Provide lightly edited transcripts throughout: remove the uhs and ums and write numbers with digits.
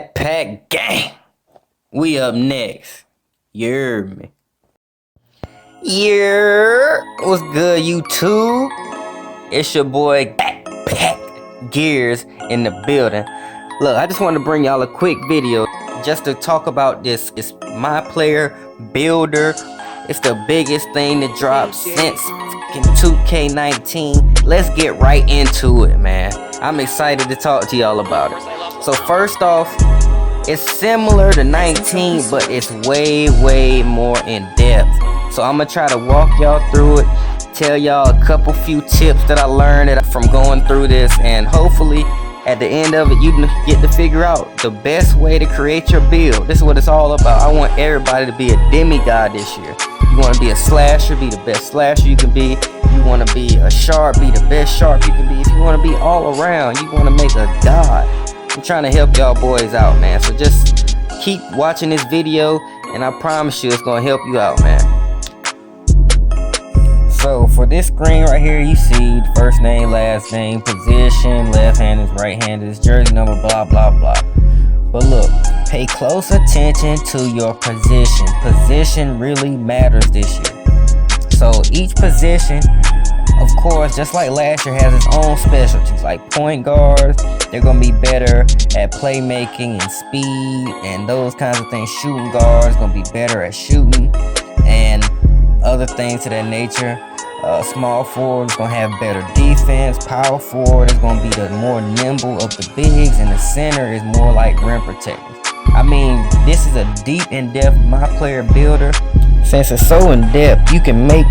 Backpack gang. We up next. You heard me. Yeah, what's good, YouTube? It's your boy Backpack Gears in the building. Look, I just wanted to bring y'all a quick video just to talk about this Myplayer builder. It's the biggest thing that dropped since 2K19. Let's get right into it, man. I'm excited to talk to y'all about it. So first off, it's similar to 19, but it's way more in depth. So I'm gonna try to walk y'all through it, tell y'all a few tips that I learned from going through this, and hopefully at the end of it you get to figure out the best way to create your build. This is what it's all about. I want everybody to be a demigod this year. You want to be a slasher, be the best slasher you can be. You want to be a sharp, be the best sharp you can be. If you want to be all around, you want to make a god. I'm trying to help y'all boys out, man. So just keep watching this video, and I promise you it's gonna help you out, man. So for this screen right here, you see first name, last name, position, left-handed, right-handed, jersey number, blah blah blah. But look, pay close attention to your position. Position really matters this year. So each position, of course, just like last year, has its own specialties. Like point guards, they're gonna be better at playmaking and speed and those kinds of things. Shooting guards gonna be better at shooting and other things to that nature. Small forward is gonna have better defense. Power forward is gonna be the more nimble of the bigs, and the center is more like rim protectors. I mean, this is a deep, in-depth Myplayer builder. Since it's so in-depth, you can make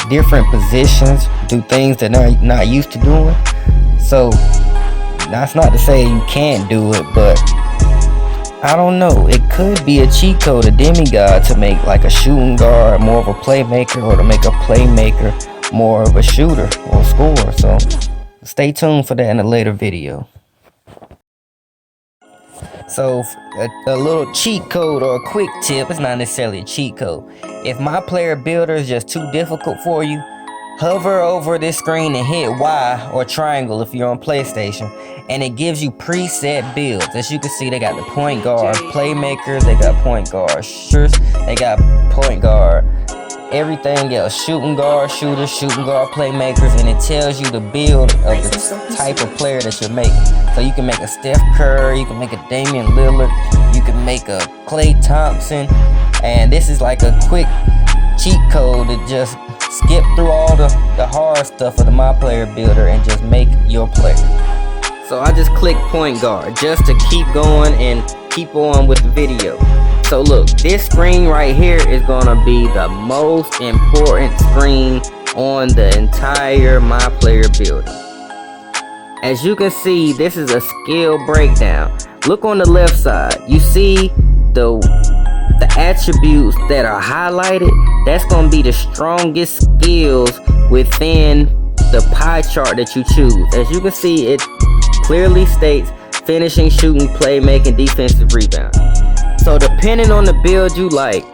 different positions, do things that they're not used to doing. So that's not to say you can't do it, but I don't know, it could be a cheat code, a demigod, to make like a shooting guard more of a playmaker, or to make a playmaker more of a shooter or scorer. So stay tuned for that in a later video. So a little cheat code or a quick tip, it's not necessarily a cheat code. If Myplayer builder is just too difficult for you, hover over this screen and hit Y or triangle if you're on PlayStation, and it gives you preset builds. As you can see, they got the point guard playmakers, they got point guard shooters, they got point guard everything else, shooting guard shooters, shooting guard playmakers, and it tells you the build of the type of player that you're making. So you can make a Steph Curry, you can make a Damian Lillard, you can make a Klay Thompson, and this is like a quick cheat code to just skip through all the hard stuff of the Myplayer builder and just make your player. So I just click point guard just to keep going and keep on with the video. So look, this screen right here is gonna be the most important screen on the entire Myplayer builder. As you can see, this is a skill breakdown. Look on the left side, you see the attributes that are highlighted. That's gonna be the strongest skills within the pie chart that you choose. As you can see, it clearly states finishing, shooting, playmaking, defensive rebound. So depending on the build you like,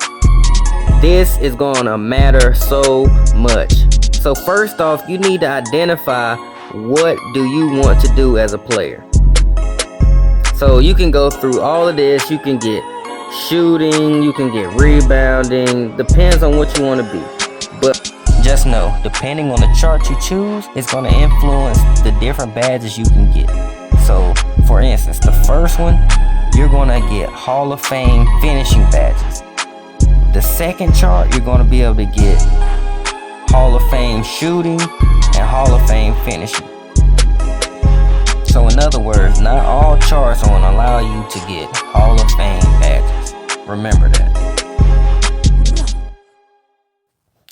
this is gonna matter so much. So first off, you need to identify what do you want to do as a player. So you can go through all of this. You can get shooting, you can get rebounding, depends on what you want to be. But just know, depending on the chart you choose, it's going to influence the different badges you can get. So for instance, the first one, you're going to get Hall of Fame finishing badges. The second chart, you're going to be able to get Hall of Fame shooting and Hall of Fame finishing. So in other words, not all charts are going to allow you to get Hall of Fame badges. Remember that.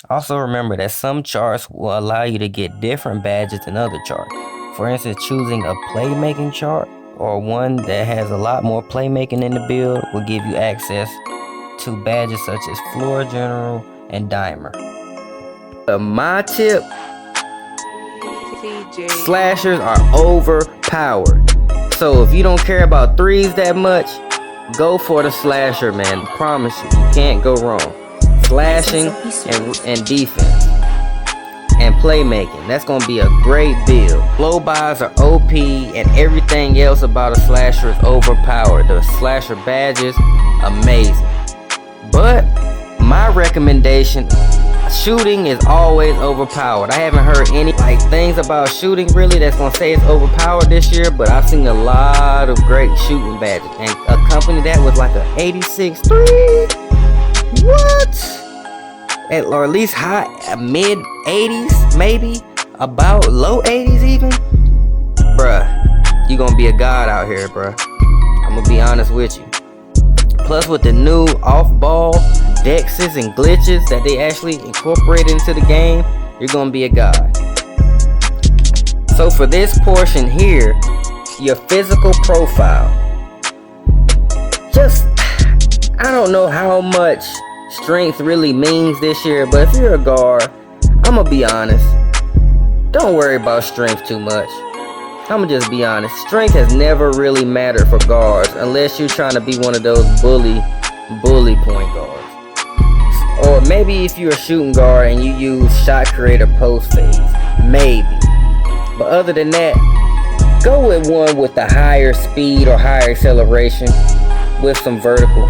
Also remember that some charts will allow you to get different badges than other charts. For instance, choosing a playmaking chart or one that has a lot more playmaking in the build will give you access to badges such as Floor General and Dimer. My tip, slashers are overpowered. So if you don't care about threes that much, go for the slasher, man. I promise you, you can't go wrong. Slashing and defense. and playmaking. That's gonna be a great build. Blow bys are OP, and everything else about a slasher is overpowered. The slasher badges, amazing. But my recommendation, shooting is always overpowered. I haven't heard any things about shooting really that's gonna say it's overpowered this year, but I've seen a lot of great shooting badges, and accompany that with like a 86-3. What? Or at least high mid 80s, maybe about low 80s even. Bruh, you gonna be a god out here, bruh. I'm gonna be honest with you. Plus with the new off-ball dexes and glitches that they actually incorporated into the game, you're gonna be a god. So for this portion here, your physical profile, just, I don't know how much strength really means this year, but if you're a guard, I'm gonna be honest, don't worry about strength too much. I'm gonna just be honest, strength has never really mattered for guards unless you're trying to be one of those bully point guards. Or maybe if you're a shooting guard and you use shot creator post phase, maybe. But other than that, go with one with the higher speed or higher acceleration with some vertical.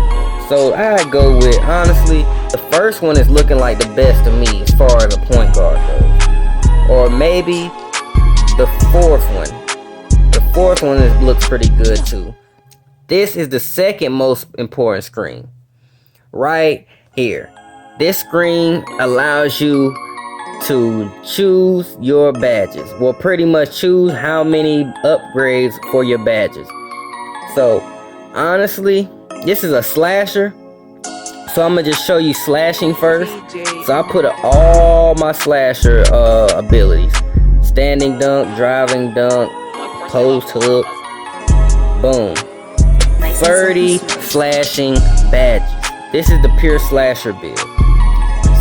So I go with, honestly, the first one is looking like the best to me as far as a point guard goes. Or maybe the fourth one. The fourth one looks pretty good too. This is the second most important screen. Right here. This screen allows you to choose your badges. Well, pretty much choose how many upgrades for your badges. So, honestly, this is a slasher, so I'm gonna just show you slashing first. So I put all my slasher abilities: standing dunk, driving dunk, post hook, boom. 30 slashing badges. This is the pure slasher build.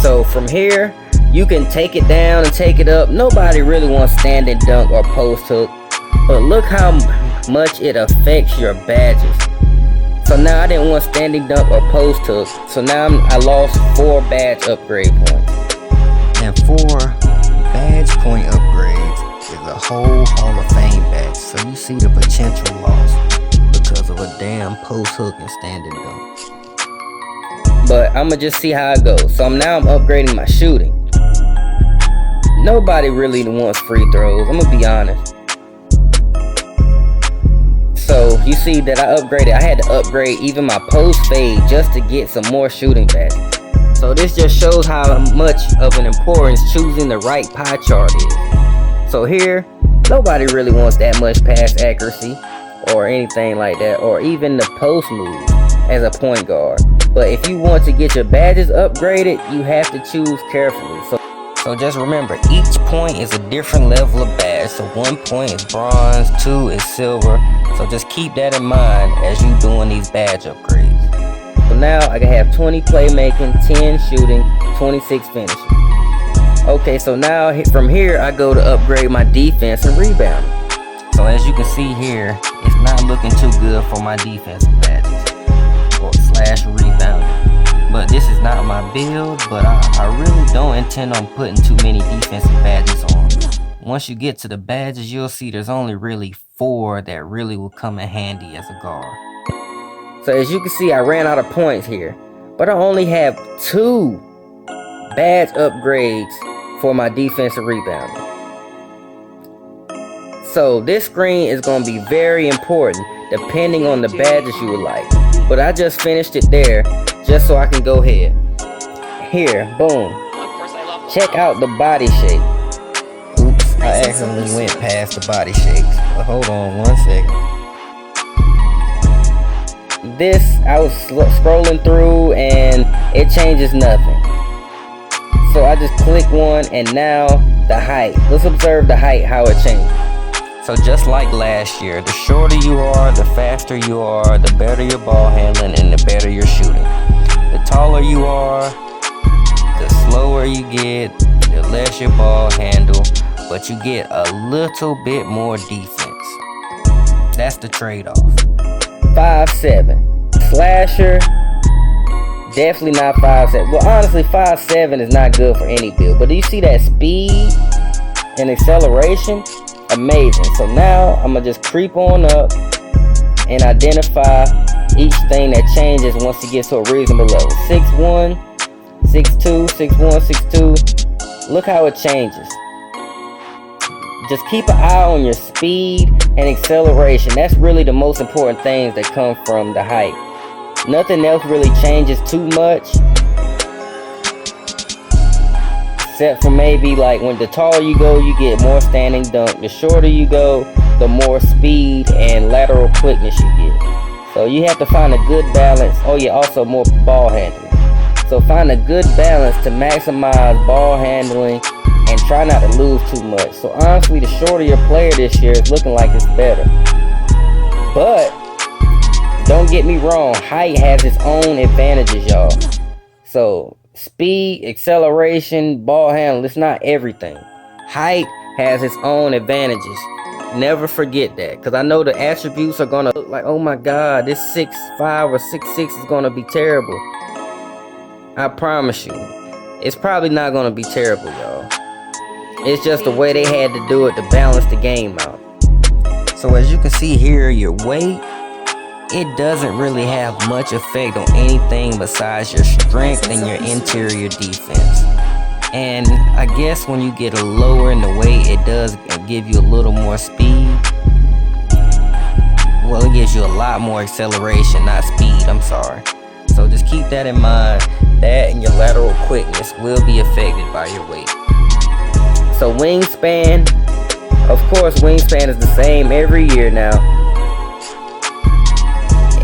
So from here, you can take it down and take it up. Nobody really wants standing dunk or post hook, but look how much it affects your badges. So now I didn't want standing dunk or post hook. So now I lost 4 badge upgrade points. And 4 badge point upgrades is a whole Hall of Fame badge. So you see the potential loss because of a damn post hook and standing dunk. But I'ma just see how it goes. So now I'm upgrading my shooting. Nobody really wants free throws, I'm gonna be honest. So you see that I upgraded. I had to upgrade even my post fade just to get some more shooting badges. So this just shows how much of an importance choosing the right pie chart is. So here, nobody really wants that much pass accuracy or anything like that, or even the post move as a point guard. But if you want to get your badges upgraded, you have to choose carefully. So just remember, each point is a different level of badge. So 1 point is bronze, 2 is silver. So just keep that in mind as you doing these badge upgrades. So now I can have 20 playmaking, 10 shooting, 26 finishing. Okay, so now from here I go to upgrade my defense and rebounding. So as you can see here, it's not looking too good for my defensive badges or slash rebounding. But this is not my build, but I really don't intend on putting too many defensive badges on. Once you get to the badges, you'll see there's only really 4 that really will come in handy as a guard. So as you can see, I ran out of points here, but I only have 2 badge upgrades for my defensive rebounding. So this screen is going to be very important depending on the badges you would like. But I just finished it there just so I can go ahead. Here, boom. Check out the body shape. Oops, I accidentally went past the body shapes. But hold on 1 second. This, I was scrolling through and it changes nothing. So I just click one and now the height. Let's observe the height, how it changes. So just like last year, the shorter you are, the faster you are, the better your ball handling and the better your shooting. The taller you are, the slower you get, the less your ball handle, but you get a little bit more defense. That's the trade-off. 5'7", slasher, Definitely not 5'7". Well, honestly, 5'7" is not good for any build. But do you see that speed and acceleration? Amazing. So now I'm gonna just creep on up and identify each thing that changes once he gets to a reasonable level. 6'1", 6'2", 6'1", 6'2". Look how it changes. Just keep an eye on your speed and acceleration. That's really the most important things that come from the height. Nothing else really changes too much, except for maybe like when the taller you go, you get more standing dunk. The shorter you go, the more speed and lateral quickness you get. So you have to find a good balance. Oh yeah, also more ball handling. So find a good balance to maximize ball handling and try not to lose too much. So honestly, the shorter your player this year is looking like it's better. But don't get me wrong, height has its own advantages, y'all. So speed, acceleration, ball handling, it's not everything. Height has its own advantages. Never forget that, because I know the attributes are gonna look like, oh my god, this 6'5" or 6'6" is gonna be terrible. I promise you, it's probably not gonna be terrible, y'all. It's just the way they had to do it to balance the game out. So as you can see here, your weight, it doesn't really have much effect on anything besides your strength and your interior defense. And I guess when you get a lower in the weight, it does give you a little more speed. Well, it gives you a lot more acceleration, not speed, I'm sorry. So just keep that in mind. That and your lateral quickness will be affected by your weight. So wingspan, of course, wingspan is the same every year now.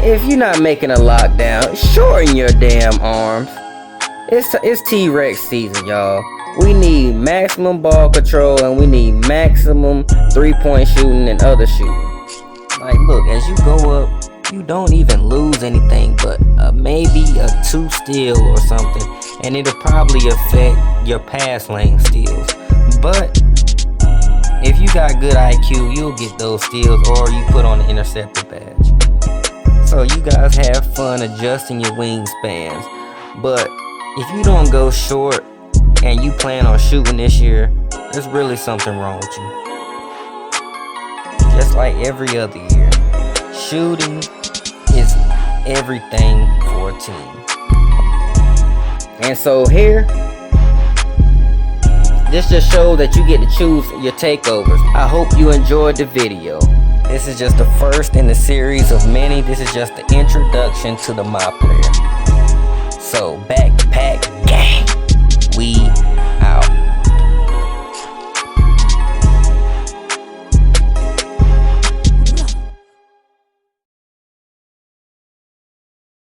If you're not making a lockdown, shorten your damn arms. It's T-Rex season, y'all. We need maximum ball control and we need maximum three-point shooting and other shooting. Like, look, as you go up, you don't even lose anything but maybe a 2 steal or something, and it'll probably affect your pass lane steals. But if you got good IQ, you'll get those steals, or you put on the interceptor badge. So you guys have fun adjusting your wingspans. But if you don't go short and you plan on shooting this year, there's really something wrong with you. Just like every other year, shooting is everything for a team. And so here, this just shows that you get to choose your takeovers. I hope you enjoyed the video. This is just the first in the series of many. This is just the introduction to the Myplayer. So backpack